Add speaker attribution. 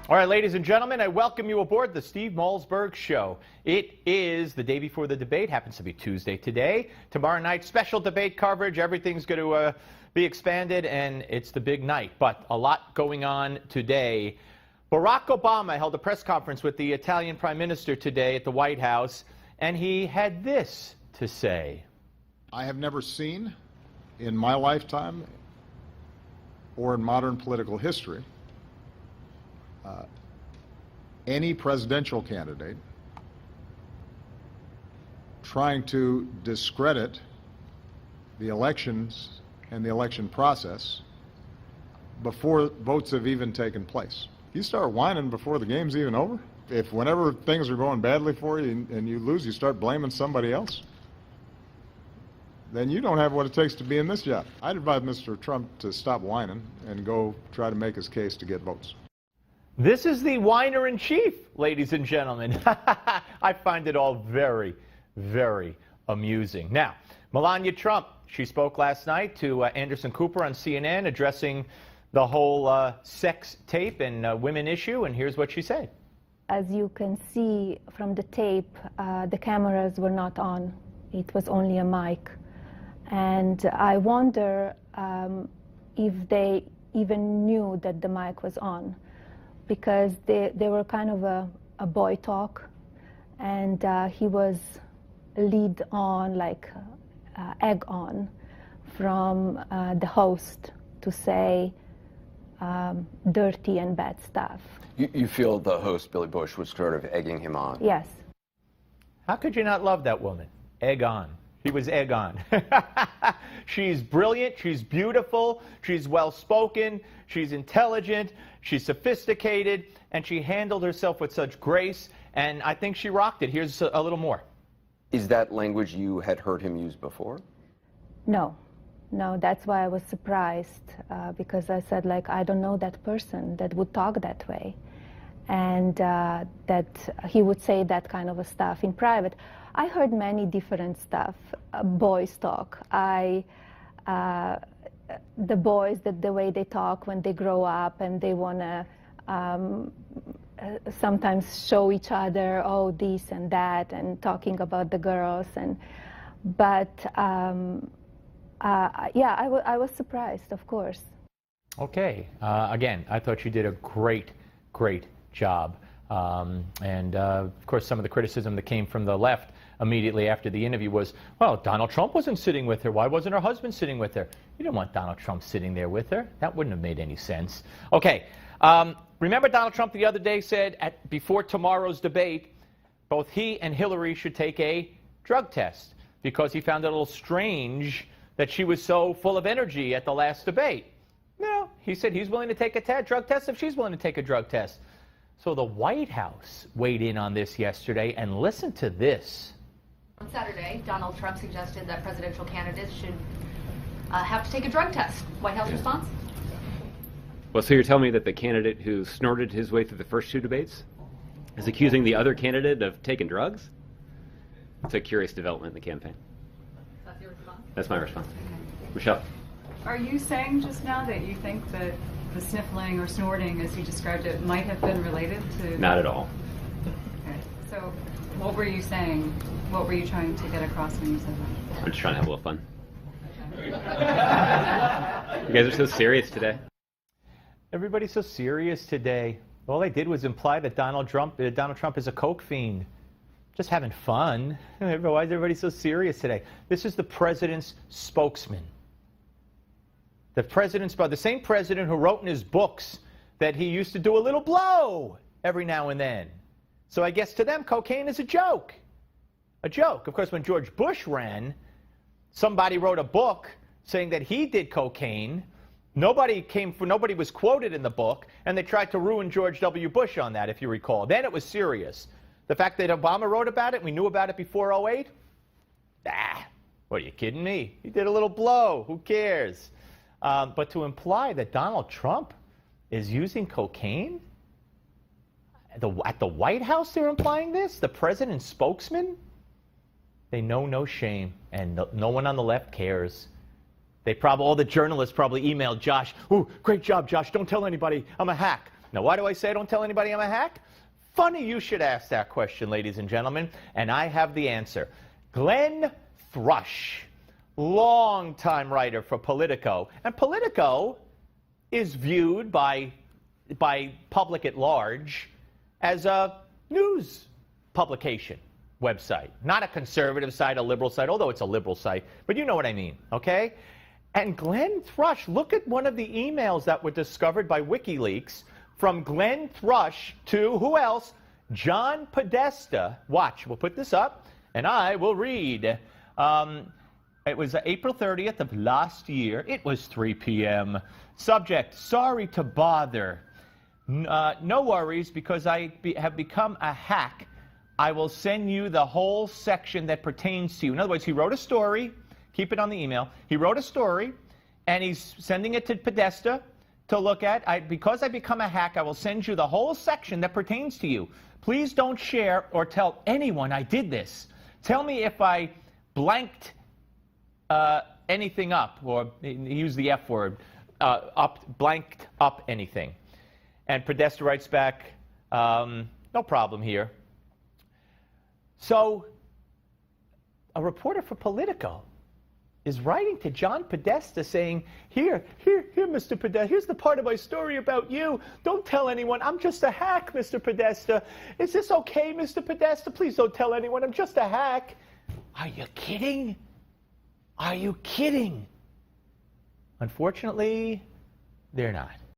Speaker 1: All right, ladies and gentlemen, I welcome you aboard the Steve Malzberg Show. It is the day before the debate. Happens to be Tuesday today. Tomorrow night, special debate coverage. Everything's going to be expanded, and it's the big night. But a lot going on today. Barack Obama held a press conference with the Italian Prime Minister today at the White House, and he had this to say.
Speaker 2: I have never seen in my lifetime or in modern political history any presidential candidate trying to discredit the elections and the election process before votes have even taken place. You start whining before the game's even over. If whenever things are going badly for you and you lose, you start blaming somebody else, then you don't have what it takes to be in this job. I'd advise Mr. Trump to stop whining and go try to make his case to get votes.
Speaker 1: This is the whiner-in-chief, ladies and gentlemen. I find it all very, very amusing. Now, Melania Trump, she spoke last night to Anderson Cooper on CNN addressing the whole sex tape and women issue, and here's what she said.
Speaker 3: As you can see from the tape, the cameras were not on. It was only a mic. And I wonder if they even knew that the mic was on, because they were kind of a boy talk, and he was lead on, like egg on, from the host to say dirty and bad stuff.
Speaker 4: You feel the host, Billy Bush, was sort of egging him on?
Speaker 3: Yes.
Speaker 1: How could you not love that woman? Egg on. He was egg on. She's brilliant, she's beautiful, she's well-spoken, she's intelligent, she's sophisticated, and she handled herself with such grace, and I think she rocked it. Here's a little more.
Speaker 4: Is that language you had heard him use before?
Speaker 3: No. No, that's why I was surprised, because I said, like, I don't know that person that would talk that way, and that he would say that kind of stuff in private. I heard many different stuff, boys talk. The boys, the way they talk when they grow up and they want to sometimes show each other, oh, this and that, and talking about the girls. But yeah, I was surprised, of course.
Speaker 1: Okay. Again, I thought you did a great, great job. Of course, some of the criticism that came from the left immediately after the interview was, well, Donald Trump wasn't sitting with her. Why wasn't her husband sitting with her? You didn't want Donald Trump sitting there with her. That wouldn't have made any sense. Okay. Remember Donald Trump the other day said before tomorrow's debate, both he and Hillary should take a drug test because he found it a little strange that she was so full of energy at the last debate. No, he said he's willing to take a drug test if she's willing to take a drug test. So the White House weighed in on this yesterday, and listen to this.
Speaker 5: On Saturday, Donald Trump suggested that presidential candidates should have to take a drug test. White House response?
Speaker 6: Well, so you're telling me that the candidate who snorted his way through the first two debates is accusing the other candidate of taking drugs? It's a curious development in the campaign.
Speaker 5: That's your response?
Speaker 6: That's my response.
Speaker 5: Okay.
Speaker 6: Michelle?
Speaker 7: Are you saying just now that you think that the sniffling or snorting, as you described it, might have been related to...
Speaker 6: Not at all.
Speaker 7: Okay. So what were you saying? What were you trying to get across when you said that?
Speaker 6: I'm just trying to have a little fun. You guys are so serious today.
Speaker 1: Everybody's so serious today. All they did was imply that Donald Trump is a coke fiend. Just having fun. Why is everybody so serious today? This is the president's spokesman. The same president who wrote in his books that he used to do a little blow every now and then. So I guess to them, cocaine is a joke. A joke. Of course, when George Bush ran, somebody wrote a book saying that he did cocaine. Nobody was quoted in the book, and they tried to ruin George W. Bush on that, if you recall. Then it was serious. The fact that Obama wrote about it, we knew about it before 2008? What, are you kidding me? He did a little blow. Who cares? But to imply that Donald Trump is using cocaine? At the White House they're implying this? The president's spokesman? They know no shame, and no one on the left cares. All the journalists probably emailed Josh, "Ooh, great job, Josh. Don't tell anybody. I'm a hack." Now, why do I say don't tell anybody I'm a hack? Funny you should ask that question, ladies and gentlemen, and I have the answer. Glenn Thrush, longtime writer for Politico, and Politico is viewed by public at large as a news publication website, not a conservative site, a liberal site, although it's a liberal site, but you know what I mean, okay? And Glenn Thrush, look at one of the emails that were discovered by WikiLeaks from Glenn Thrush to who else? John Podesta. Watch, we'll put this up, and I will read. It was April 30th of last year. It was 3 p.m. Subject, sorry to bother. No worries, because I have become a hack. I will send you the whole section that pertains to you. In other words, he wrote a story. Keep it on the email. He wrote a story, and he's sending it to Podesta to look at. Because I become a hack, I will send you the whole section that pertains to you. Please don't share or tell anyone I did this. Tell me if I blanked anything up, or he used the F word, blanked up anything. And Podesta writes back, no problem here. So a reporter for Politico is writing to John Podesta saying, here, Mr. Podesta, here's the part of my story about you. Don't tell anyone. I'm just a hack, Mr. Podesta. Is this okay, Mr. Podesta? Please don't tell anyone. I'm just a hack. Are you kidding? Are you kidding? Unfortunately, they're not.